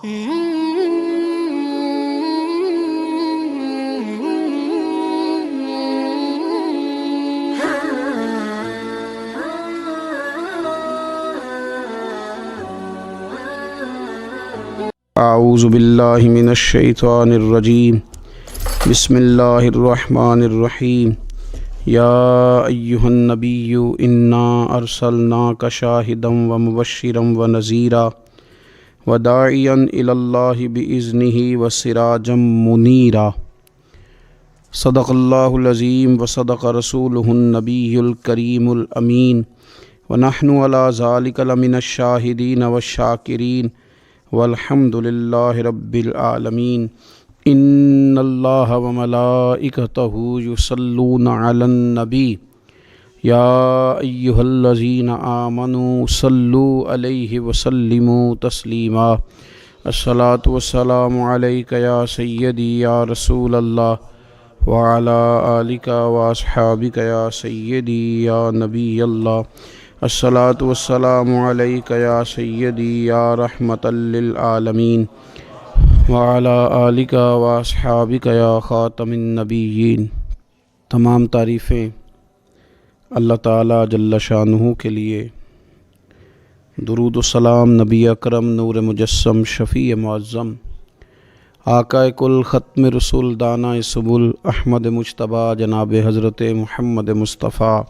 اعوذ باللہ من الشیطان الرجیم بسم اللہ الرحمن الرحیم یا ایہا النبی انا ارسلناک شاہدا ومبشرا ونذیرا وداعیا الی اللہ باذنہ وسراجا منیرا صدق اللہ العظیم وصدق رسولہ النبی الکریم الامین ونحن علی ذلک لمن الشاہدین والشاکرین والحمد للہ رب العالمین ان اللہ وملائکتہ یصلون علی النبی یا ایہا الذین آمنوا صلوا علیہ وسلموا تسلیما الصلاۃ والسلام علیک یا سیدی یا رسول اللہ وعلی آلک واصحابک یا سیدی یا نبی اللہ الصلاۃ والسلام علیک یا سیدی یا رحمۃ للعالمین وعلی آلک واصحابک یا خاتم النبیین۔ تمام تعریفیں اللہ تعالیٰ جل شانہ کے لیے، درود و سلام نبی اکرم نور مجسم شفیع معظم آقا کل ختم رسول دانہ سبل احمد مجتبیٰ جناب حضرت محمد مصطفیٰ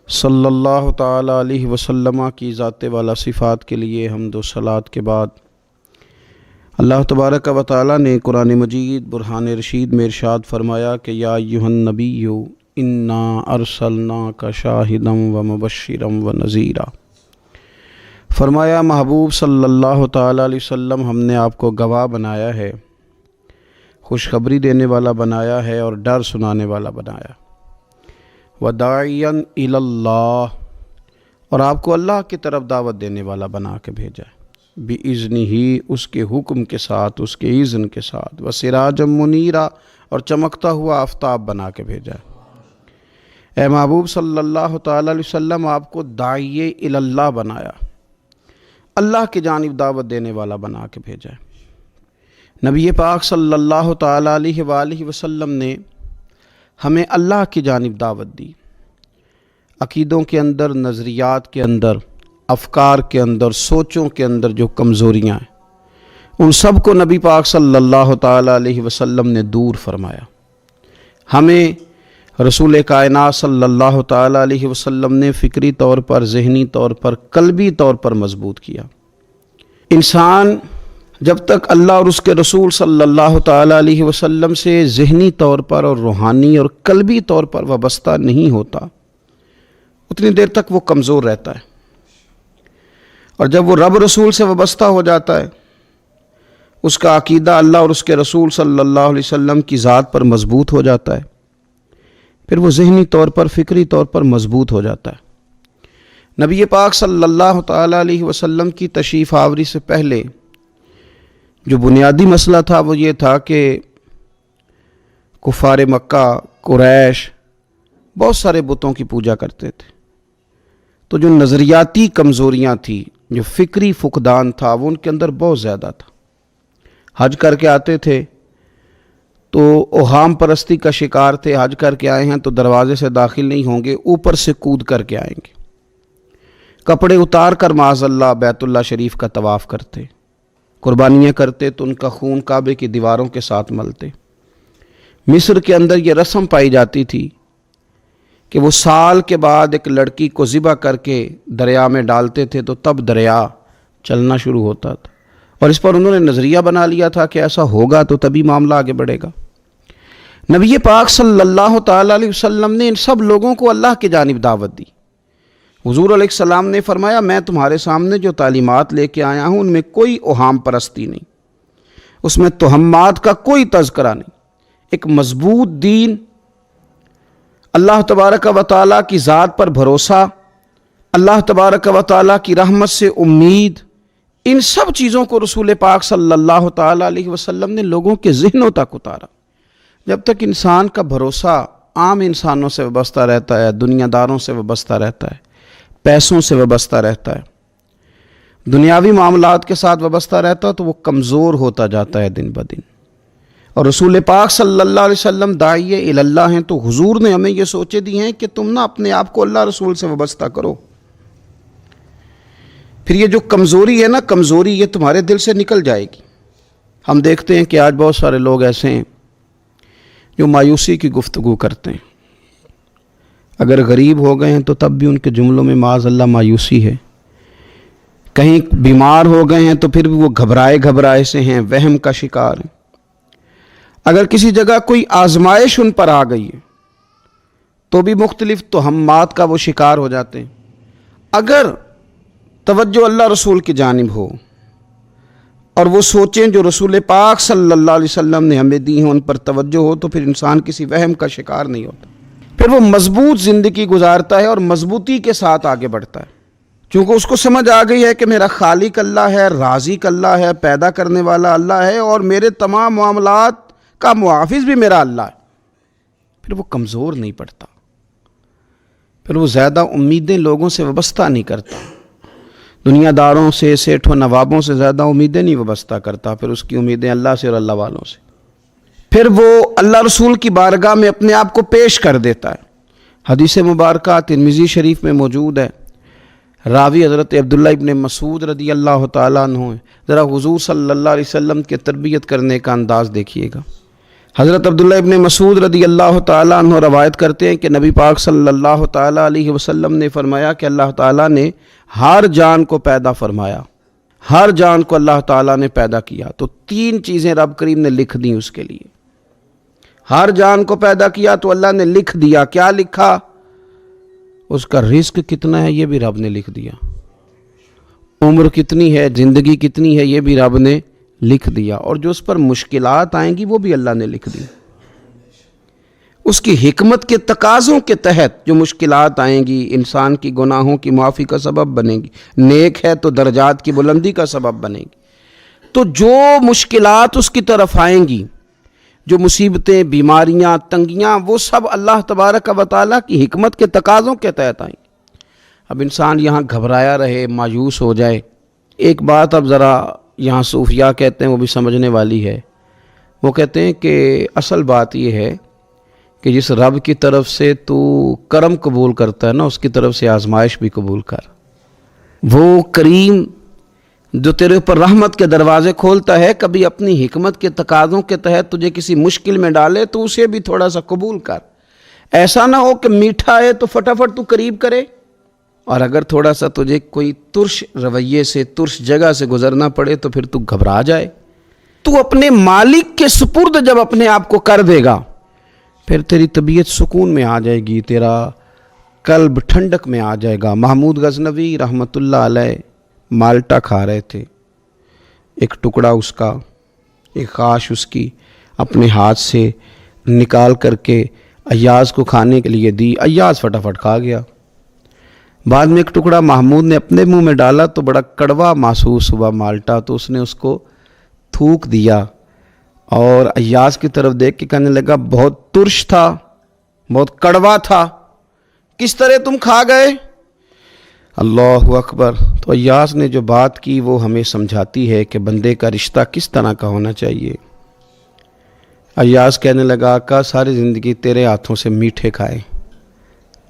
صلی اللہ تعالیٰ علیہ وسلم کی ذات والا صفات کے لیے حمد و صلوات کے بعد، اللہ تبارک و تعالیٰ نے قرآن مجید برہان رشید میں ارشاد فرمایا کہ یا ایھا النبی انا ارسلناک شاہدا ومبشرا ونذیرا۔ فرمایا محبوب صلی اللہ تعالیٰ علیہ وسلم، ہم نے آپ کو گواہ بنایا ہے، خوشخبری دینے والا بنایا ہے اور ڈر سنانے والا بنایا، وداعیا الی اللہ، اور آپ کو اللہ کی طرف دعوت دینے والا بنا کے بھیجا ہے، باذنہ، اس کے حکم کے ساتھ، اس کے اذن کے ساتھ، وسراجا منیرا، اور چمکتا ہوا آفتاب بنا کے بھیجا ہے۔ اے محبوب صلی اللہ تعالیٰ علیہ وسلم، آپ کو داعی الی اللہ بنایا، اللہ کی جانب دعوت دینے والا بنا کے بھیجا ہے۔ نبی پاک صلی اللہ تعالیٰ علیہ وآلہ وسلم نے ہمیں اللہ کی جانب دعوت دی، عقیدوں کے اندر، نظریات کے اندر، افکار کے اندر، سوچوں کے اندر جو کمزوریاں ہیں، ان سب کو نبی پاک صلی اللہ تعالیٰ علیہ وسلم نے دور فرمایا۔ ہمیں رسول کائنات صلی اللہ تعالیٰ علیہ وسلم نے فکری طور پر، ذہنی طور پر، قلبی طور پر مضبوط کیا۔ انسان جب تک اللہ اور اس کے رسول صلی اللہ تعالیٰ علیہ وسلم سے ذہنی طور پر اور روحانی اور قلبی طور پر وابستہ نہیں ہوتا، اتنی دیر تک وہ کمزور رہتا ہے، اور جب وہ رب رسول سے وابستہ ہو جاتا ہے، اس کا عقیدہ اللہ اور اس کے رسول صلی اللہ علیہ وسلم کی ذات پر مضبوط ہو جاتا ہے، پھر وہ ذہنی طور پر، فکری طور پر مضبوط ہو جاتا ہے۔ نبی پاک صلی اللہ تعالیٰ علیہ وسلم کی تشریف آوری سے پہلے جو بنیادی مسئلہ تھا وہ یہ تھا کہ کفار مکہ، قریش بہت سارے بتوں کی پوجا کرتے تھے، تو جو نظریاتی کمزوریاں تھیں، جو فکری فقدان تھا، وہ ان کے اندر بہت زیادہ تھا۔ حج کر کے آتے تھے تو اوہام پرستی کا شکار تھے، حج کر کے آئے ہیں تو دروازے سے داخل نہیں ہوں گے، اوپر سے کود کر کے آئیں گے، کپڑے اتار کر معاذ اللہ بیت اللہ شریف کا طواف کرتے، قربانیاں کرتے تو ان کا خون کعبے کی دیواروں کے ساتھ ملتے۔ مصر کے اندر یہ رسم پائی جاتی تھی کہ وہ سال کے بعد ایک لڑکی کو ذبح کر کے دریا میں ڈالتے تھے تو تب دریا چلنا شروع ہوتا تھا، اور اس پر انہوں نے نظریہ بنا لیا تھا کہ ایسا ہوگا تو تبھی معاملہ آگے بڑھے گا۔ نبی پاک صلی اللہ تعالیٰ علیہ وسلم نے ان سب لوگوں کو اللہ کی جانب دعوت دی۔ حضور علیہ السلام نے فرمایا، میں تمہارے سامنے جو تعلیمات لے کے آیا ہوں ان میں کوئی اوہام پرستی نہیں، اس میں توہمات کا کوئی تذکرہ نہیں، ایک مضبوط دین، اللہ تبارک و تعالیٰ کی ذات پر بھروسہ، اللہ تبارک و تعالیٰ کی رحمت سے امید، ان سب چیزوں کو رسول پاک صلی اللہ تعالیٰ علیہ وسلم نے لوگوں کے ذہنوں تک اتارا۔ جب تک انسان کا بھروسہ عام انسانوں سے وابستہ رہتا ہے، دنیا داروں سے وابستہ رہتا ہے، پیسوں سے وابستہ رہتا ہے، دنیاوی معاملات کے ساتھ وابستہ رہتا تو وہ کمزور ہوتا جاتا ہے دن بدن۔ اور رسول پاک صلی اللہ علیہ وسلم داعی الی اللہ ہیں، تو حضور نے ہمیں یہ سوچے دی ہیں کہ تم نا اپنے آپ کو اللہ رسول سے وابستہ کرو۔ پھر یہ جو کمزوری ہے نا، کمزوری یہ تمہارے دل سے نکل جائے گی۔ ہم دیکھتے ہیں کہ آج بہت سارے لوگ ایسے ہیں جو مایوسی کی گفتگو کرتے ہیں۔ اگر غریب ہو گئے ہیں تو تب بھی ان کے جملوں میں معاذ اللہ مایوسی ہے۔ کہیں بیمار ہو گئے ہیں تو پھر بھی وہ گھبرائے سے ہیں، وہم کا شکار ہیں۔ اگر کسی جگہ کوئی آزمائش ان پر آ گئی ہے تو بھی مختلف توہمات کا وہ شکار ہو جاتے ہیں۔ اگر توجہ اللہ رسول کی جانب ہو اور وہ سوچیں جو رسول پاک صلی اللہ علیہ وسلم نے ہمیں دی ہیں، ان پر توجہ ہو، تو پھر انسان کسی وہم کا شکار نہیں ہوتا، پھر وہ مضبوط زندگی گزارتا ہے اور مضبوطی کے ساتھ آگے بڑھتا ہے، چونکہ اس کو سمجھ آ گئی ہے کہ میرا خالق اللہ ہے، رازق اللہ ہے، پیدا کرنے والا اللہ ہے، اور میرے تمام معاملات کا محافظ بھی میرا اللہ ہے۔ پھر وہ کمزور نہیں پڑتا، پھر وہ زیادہ امیدیں لوگوں سے وابستہ نہیں کرتا، دنیا داروں سے، سیٹھ و نوابوں سے زیادہ امیدیں نہیں وابستہ کرتا، پھر اس کی امیدیں اللہ سے اور اللہ والوں سے۔ پھر وہ اللہ رسول کی بارگاہ میں اپنے آپ کو پیش کر دیتا ہے۔ حدیث مبارکہ ترمذی شریف میں موجود ہے، راوی حضرت عبداللہ ابن مسعود رضی اللہ تعالیٰ عنہ ہیں۔ ذرا حضور صلی اللہ علیہ وسلم کے تربیت کرنے کا انداز دیکھیے گا۔ حضرت عبداللہ ابن مسعود رضی اللہ تعالیٰ عنہ روایت کرتے ہیں کہ نبی پاک صلی اللہ تعالیٰ علیہ وسلم نے فرمایا کہ اللہ تعالیٰ نے ہر جان کو پیدا فرمایا، ہر جان کو اللہ تعالیٰ نے پیدا کیا، تو 3 چیزیں رب کریم نے لکھ دیں اس کے لیے۔ ہر جان کو پیدا کیا تو اللہ نے لکھ دیا، کیا لکھا؟ اس کا رزق کتنا ہے یہ بھی رب نے لکھ دیا، عمر کتنی ہے، زندگی کتنی ہے یہ بھی رب نے لکھ دیا، اور جو اس پر مشکلات آئیں گی وہ بھی اللہ نے لکھ دی۔ اس کی حکمت کے تقاضوں کے تحت جو مشکلات آئیں گی انسان کی گناہوں کی معافی کا سبب بنے گی، نیک ہے تو درجات کی بلندی کا سبب بنے گی۔ تو جو مشکلات اس کی طرف آئیں گی، جو مصیبتیں، بیماریاں، تنگیاں، وہ سب اللہ تبارک و تعالیٰ کی حکمت کے تقاضوں کے تحت آئیں گی۔ اب انسان یہاں گھبرایا رہے، مایوس ہو جائے۔ ایک بات اب ذرا یہاں صوفیاء کہتے ہیں، وہ بھی سمجھنے والی ہے۔ وہ کہتے ہیں کہ اصل بات یہ ہے کہ جس رب کی طرف سے تو کرم قبول کرتا ہے نا، اس کی طرف سے آزمائش بھی قبول کر۔ وہ کریم جو تیرے اوپر رحمت کے دروازے کھولتا ہے، کبھی اپنی حکمت کے تقاضوں کے تحت تجھے کسی مشکل میں ڈالے تو اسے بھی تھوڑا سا قبول کر۔ ایسا نہ ہو کہ میٹھا ہے تو فٹافٹ تو قریب کرے، اور اگر تھوڑا سا تجھے کوئی ترش رویے سے، ترش جگہ سے گزرنا پڑے تو پھر تو گھبرا جائے۔ تو اپنے مالک کے سپرد جب اپنے آپ کو کر دے گا، پھر تیری طبیعت سکون میں آ جائے گی، تیرا قلب ٹھنڈک میں آ جائے گا۔ محمود غزنوی رحمۃ اللہ علیہ مالٹا کھا رہے تھے، ایک ٹکڑا اس کا، ایک خاش اس کی اپنے ہاتھ سے نکال کر کے ایاز کو کھانے کے لیے دی، ایاز فٹافٹ کھا گیا۔ بعد میں ایک ٹکڑا محمود نے اپنے منہ میں ڈالا تو بڑا کڑوا محسوس ہوا مالٹا، تو اس نے اس کو تھوک دیا اور ایاز کی طرف دیکھ کے کہنے لگا بہت ترش تھا، بہت کڑوا تھا، کس طرح تم کھا گئے؟ اللہ اکبر۔ تو ایاز نے جو بات کی وہ ہمیں سمجھاتی ہے کہ بندے کا رشتہ کس طرح کا ہونا چاہیے۔ ایاز کہنے لگا آقا ساری زندگی تیرے ہاتھوں سے میٹھے کھائے،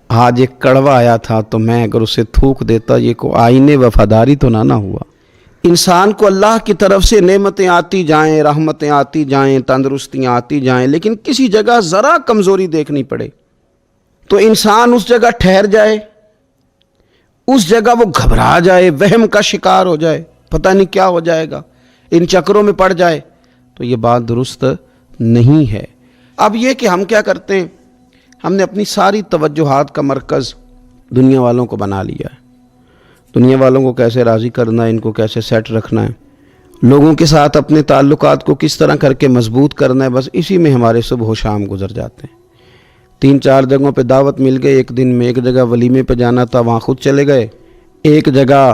آج ایک کڑوا آیا تھا تو میں اگر اسے تھوک دیتا، یہ کو آئینے وفاداری تو نہ ہوا۔ انسان کو اللہ کی طرف سے نعمتیں آتی جائیں، رحمتیں آتی جائیں، تندرستیاں آتی جائیں، لیکن کسی جگہ ذرا کمزوری دیکھنی پڑے تو انسان اس جگہ ٹھہر جائے، اس جگہ وہ گھبرا جائے، وہم کا شکار ہو جائے، پتہ نہیں کیا ہو جائے گا، ان چکروں میں پڑ جائے، تو یہ بات درست نہیں ہے۔ اب یہ کہ ہم کیا کرتے ہیں، ہم نے اپنی ساری توجہات کا مرکز دنیا والوں کو بنا لیا ہے۔ دنیا والوں کو کیسے راضی کرنا ہے، ان کو کیسے سیٹ رکھنا ہے، لوگوں کے ساتھ اپنے تعلقات کو کس طرح کر کے مضبوط کرنا ہے، بس اسی میں ہمارے صبح و شام گزر جاتے ہیں۔ 3-4 جگہوں پہ دعوت مل گئی ایک دن میں، ایک جگہ ولیمے پہ جانا تھا وہاں خود چلے گئے، ایک جگہ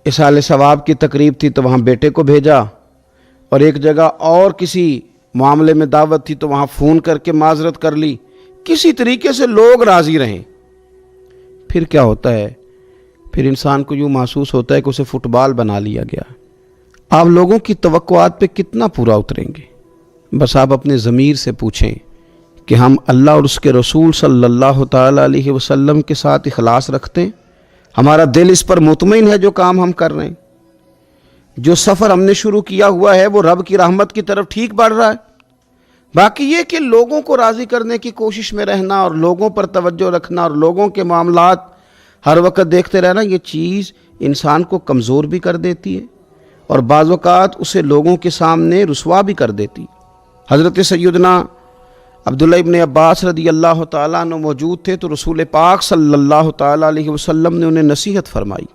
اصال ثواب کی تقریب تھی تو وہاں بیٹے کو بھیجا، اور ایک جگہ اور کسی معاملے میں دعوت تھی تو وہاں فون کر کے معذرت کر لی۔ کسی طریقے سے لوگ راضی رہیں۔ پھر کیا ہوتا ہے، پھر انسان کو یوں محسوس ہوتا ہے کہ اسے فٹ بال بنا لیا گیا۔ آپ لوگوں کی توقعات پہ کتنا پورا اتریں گے؟ بس آپ اپنے ضمیر سے پوچھیں کہ ہم اللہ اور اس کے رسول صلی اللہ تعالیٰ علیہ وسلم کے ساتھ اخلاص رکھتے ہیں؟ ہمارا دل اس پر مطمئن ہے جو کام ہم کر رہے ہیں؟ جو سفر ہم نے شروع کیا ہوا ہے وہ رب کی رحمت کی طرف ٹھیک بڑھ رہا ہے؟ باقی یہ کہ لوگوں کو راضی کرنے کی کوشش میں رہنا اور لوگوں پر توجہ رکھنا اور لوگوں کے معاملات ہر وقت دیکھتے رہنا، یہ چیز انسان کو کمزور بھی کر دیتی ہے اور بعض اوقات اسے لوگوں کے سامنے رسوا بھی کر دیتی۔ حضرت سیدنا عبداللہ ابن عباس رضی اللہ تعالیٰ عنہ موجود تھے تو رسول پاک صلی اللہ تعالیٰ علیہ وسلم نے انہیں نصیحت فرمائی۔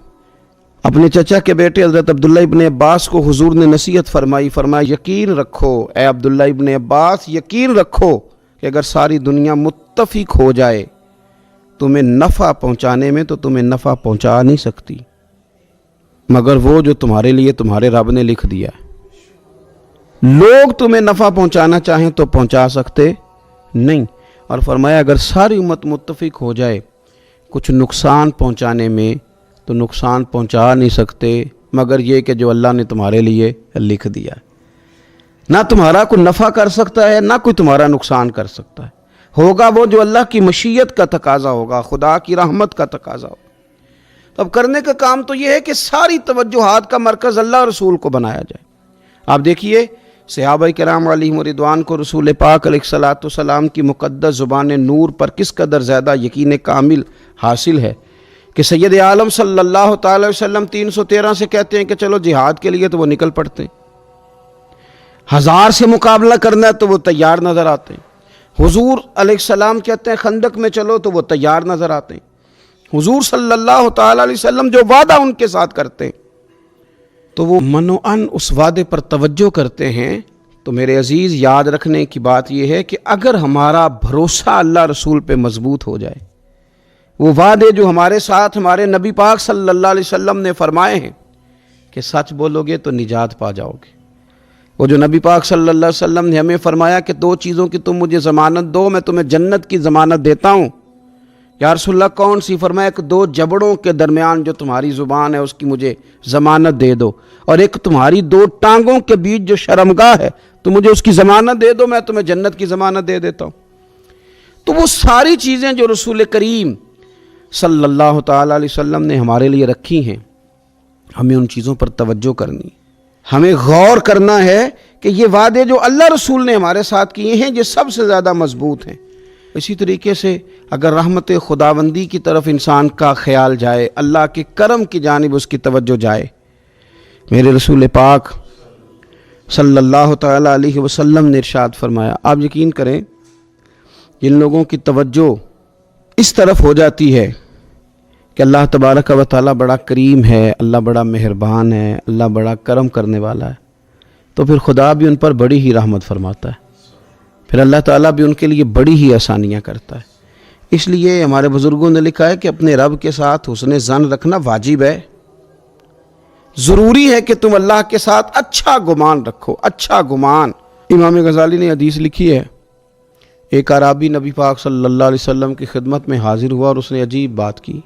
اپنے چچا کے بیٹے حضرت عبداللہ ابن عباس کو حضور نے نصیحت فرمائی، فرمایا یقین رکھو اے عبداللہ ابن عباس، یقین رکھو کہ اگر ساری دنیا متفق ہو جائے تمہیں نفع پہنچانے میں تو تمہیں نفع پہنچا نہیں سکتی مگر وہ جو تمہارے لیے تمہارے رب نے لکھ دیا ہے۔ لوگ تمہیں نفع پہنچانا چاہیں تو پہنچا سکتے نہیں، اور فرمایا اگر ساری امت متفق ہو جائے کچھ نقصان پہنچانے میں تو نقصان پہنچا نہیں سکتے مگر یہ کہ جو اللہ نے تمہارے لیے لکھ دیا ہے۔ نہ تمہارا کوئی نفع کر سکتا ہے نہ کوئی تمہارا نقصان کر سکتا ہے، ہوگا وہ جو اللہ کی مشیت کا تقاضا ہوگا، خدا کی رحمت کا تقاضا ہوگا۔ تو اب کرنے کا کام تو یہ ہے کہ ساری توجہات کا مرکز اللہ رسول کو بنایا جائے۔ آپ دیکھیے صحابہ کرام علیہم رضوان کو رسول پاک علیہ الصلوۃ والسلام کی مقدس زبان نور پر کس قدر زیادہ یقین کامل حاصل ہے کہ سید عالم صلی اللہ تعالی وسلم 313 سے کہتے ہیں کہ چلو جہاد کے لیے تو وہ نکل پڑتے ہیں، 1000 سے مقابلہ کرنا ہے تو وہ تیار نظر آتے ہیں۔ حضور علیہ السلام کہتے ہیں خندق میں چلو تو وہ تیار نظر آتے ہیں۔ حضور صلی اللہ تعالی علیہ وسلم جو وعدہ ان کے ساتھ کرتے ہیں تو وہ منوعاً اس وعدے پر توجہ کرتے ہیں۔ تو میرے عزیز یاد رکھنے کی بات یہ ہے کہ اگر ہمارا بھروسہ اللہ رسول پہ مضبوط ہو جائے، وہ وعدے جو ہمارے ساتھ ہمارے نبی پاک صلی اللہ علیہ وسلم نے فرمائے ہیں کہ سچ بولو گے تو نجات پا جاؤ گے، وہ جو نبی پاک صلی اللہ علیہ وسلم نے ہمیں فرمایا کہ 2 چیزوں کی تم مجھے ضمانت دو، میں تمہیں جنت کی ضمانت دیتا ہوں۔ یا رسول اللہ کون سی؟ فرمایا کہ 2 جبڑوں کے درمیان جو تمہاری زبان ہے اس کی مجھے ضمانت دے دو، اور ایک تمہاری 2 ٹانگوں کے بیچ جو شرمگاہ ہے تو مجھے اس کی ضمانت دے دو، میں تمہیں جنت کی ضمانت دے دیتا ہوں۔ تو وہ ساری چیزیں جو رسول کریم صلی اللہ تعالیٰ علیہ وسلم نے ہمارے لیے رکھی ہیں، ہمیں ان چیزوں پر توجہ کرنی، ہمیں غور کرنا ہے کہ یہ وعدے جو اللہ رسول نے ہمارے ساتھ کیے ہیں یہ سب سے زیادہ مضبوط ہیں۔ اسی طریقے سے اگر رحمت خداوندی کی طرف انسان کا خیال جائے، اللہ کے کرم کی جانب اس کی توجہ جائے، میرے رسول پاک صلی اللہ تعالیٰ علیہ وسلم نے ارشاد فرمایا، آپ یقین کریں جن لوگوں کی توجہ اس طرف ہو جاتی ہے کہ اللہ تبارک و تعالیٰ بڑا کریم ہے، اللہ بڑا مہربان ہے، اللہ بڑا کرم کرنے والا ہے، تو پھر خدا بھی ان پر بڑی ہی رحمت فرماتا ہے، پھر اللہ تعالیٰ بھی ان کے لیے بڑی ہی آسانیاں کرتا ہے۔ اس لیے ہمارے بزرگوں نے لکھا ہے کہ اپنے رب کے ساتھ حسن ظن رکھنا واجب ہے، ضروری ہے کہ تم اللہ کے ساتھ اچھا گمان رکھو، اچھا گمان۔ امام غزالی نے حدیث لکھی ہے، ایک اعرابی نبی پاک صلی اللہ علیہ وسلم کی خدمت میں حاضر ہوا اور اس نے عجیب بات کی،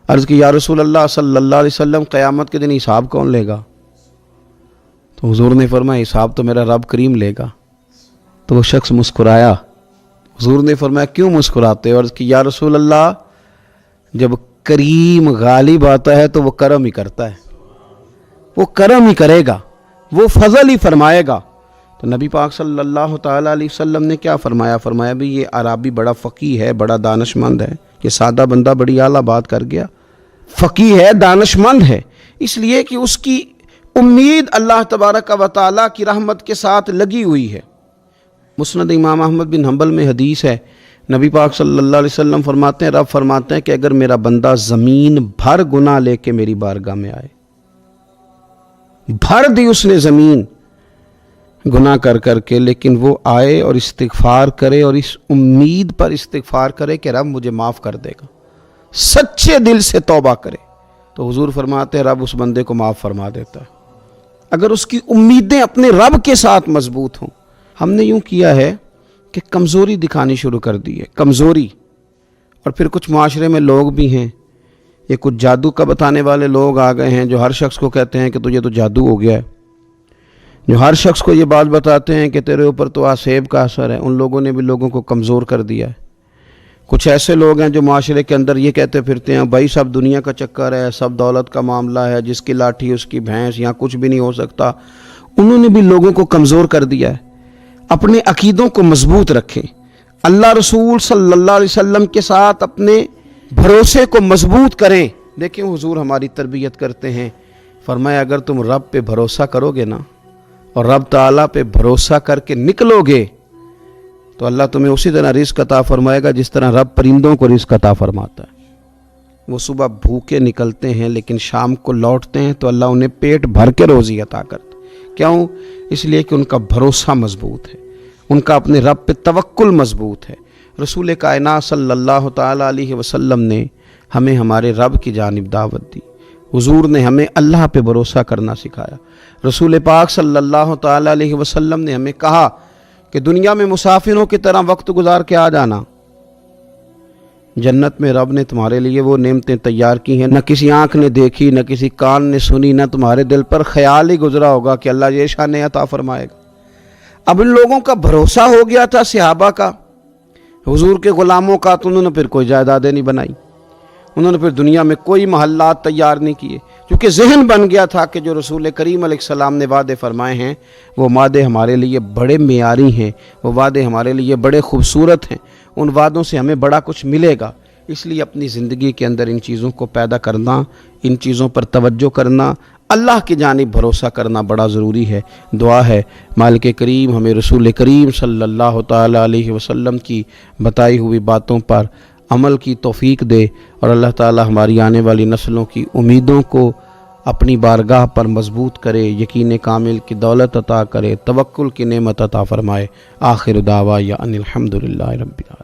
عرض کی یا رسول اللہ صلی اللہ علیہ وسلم قیامت کے دن حساب کون لے گا؟ تو حضور نے فرمایا حساب تو میرا رب کریم لے گا۔ تو وہ شخص مسکرایا، حضور نے فرمایا کیوں مسکراتے ہو؟ عرض کی یا رسول اللہ جب کریم غالب آتا ہے تو وہ کرم ہی کرتا ہے، وہ کرم ہی کرے گا، وہ فضل ہی فرمائے گا۔ تو نبی پاک صلی اللہ تعالیٰ علیہ وسلم نے کیا فرمایا؟ فرمایا بھی یہ عربی بڑا فقیہ ہے، بڑا دانش مند ہے، یہ سادہ بندہ بڑی اعلیٰ بات کر گیا، فقیہ ہے، دانش مند ہے، اس لیے کہ اس کی امید اللہ تبارک و تعالیٰ کی رحمت کے ساتھ لگی ہوئی ہے۔ مسند امام احمد بن حنبل میں حدیث ہے، نبی پاک صلی اللہ علیہ وسلم فرماتے ہیں، رب فرماتے ہیں کہ اگر میرا بندہ زمین بھر گناہ لے کے میری بارگاہ میں آئے، بھر دی اس نے زمین گناہ کر کر کے، لیکن وہ آئے اور استغفار کرے اور اس امید پر استغفار کرے کہ رب مجھے معاف کر دے گا، سچے دل سے توبہ کرے، تو حضور فرماتے ہیں رب اس بندے کو معاف فرما دیتا ہے، اگر اس کی امیدیں اپنے رب کے ساتھ مضبوط ہوں۔ ہم نے یوں کیا ہے کہ کمزوری دکھانی شروع کر دی ہے، کمزوری، اور پھر کچھ معاشرے میں لوگ بھی ہیں یہ کچھ جادو کا بتانے والے لوگ آ گئے ہیں جو ہر شخص کو کہتے ہیں کہ تجھے تو جادو ہو گیا ہے، جو ہر شخص کو یہ بات بتاتے ہیں کہ تیرے اوپر تو آسیب کا اثر ہے۔ ان لوگوں نے بھی لوگوں کو کمزور کر دیا ہے۔ کچھ ایسے لوگ ہیں جو معاشرے کے اندر یہ کہتے پھرتے ہیں بھائی سب دنیا کا چکر ہے، سب دولت کا معاملہ ہے، جس کی لاٹھی اس کی بھینس، یہاں کچھ بھی نہیں ہو سکتا۔ انہوں نے بھی لوگوں کو کمزور کر دیا ہے۔ اپنے عقیدوں کو مضبوط رکھیں، اللہ رسول صلی اللہ علیہ وسلم کے ساتھ اپنے بھروسے کو مضبوط کریں۔ دیکھیں حضور ہماری تربیت کرتے ہیں، فرمایا اگر تم رب پہ بھروسہ کرو گے نا اور رب تعالیٰ پہ بھروسہ کر کے نکلو گے تو اللہ تمہیں اسی طرح رزق عطا فرمائے گا جس طرح رب پرندوں کو رزق عطا فرماتا ہے۔ وہ صبح بھوکے نکلتے ہیں لیکن شام کو لوٹتے ہیں تو اللہ انہیں پیٹ بھر کے روزی عطا کرتا ہے۔ کیوں؟ اس لیے کہ ان کا بھروسہ مضبوط ہے، ان کا اپنے رب پہ توکل مضبوط ہے۔ رسول کائنات صلی اللہ تعالیٰ علیہ وسلم نے ہمیں ہمارے رب کی جانب دعوت دی، حضور نے ہمیں اللہ پہ بھروسہ کرنا سکھایا۔ رسول پاک صلی اللہ تعالیٰ علیہ وسلم نے ہمیں کہا کہ دنیا میں مسافروں کی طرح وقت گزار کے آ جانا، جنت میں رب نے تمہارے لیے وہ نعمتیں تیار کی ہیں نہ کسی آنکھ نے دیکھی، نہ کسی کان نے سنی، نہ تمہارے دل پر خیال ہی گزرا ہوگا کہ اللہ یہ شان عطا فرمائے گا۔ اب ان لوگوں کا بھروسہ ہو گیا تھا صحابہ کا، حضور کے غلاموں کا، تو انہوں نے پھر کوئی جائیدادیں نہیں بنائی، انہوں نے پھر دنیا میں کوئی محلات تیار نہیں کیے، کیونکہ ذہن بن گیا تھا کہ جو رسول کریم علیہ السلام نے وعدے فرمائے ہیں وہ وعدے ہمارے لیے بڑے معیاری ہیں، وہ وعدے ہمارے لیے بڑے خوبصورت ہیں، ان وعدوں سے ہمیں بڑا کچھ ملے گا۔ اس لیے اپنی زندگی کے اندر ان چیزوں کو پیدا کرنا، ان چیزوں پر توجہ کرنا، اللہ کی جانب بھروسہ کرنا بڑا ضروری ہے۔ دعا ہے مالک کریم ہمیں رسول کریم صلی اللہ تعالیٰ علیہ وسلم کی بتائی ہوئی باتوں پر عمل کی توفیق دے، اور اللہ تعالیٰ ہماری آنے والی نسلوں کی امیدوں کو اپنی بارگاہ پر مضبوط کرے، یقین کامل کی دولت عطا کرے، توکل کی نعمت عطا فرمائے۔ آخر دعوانا ان الحمدللہ رب العالمین۔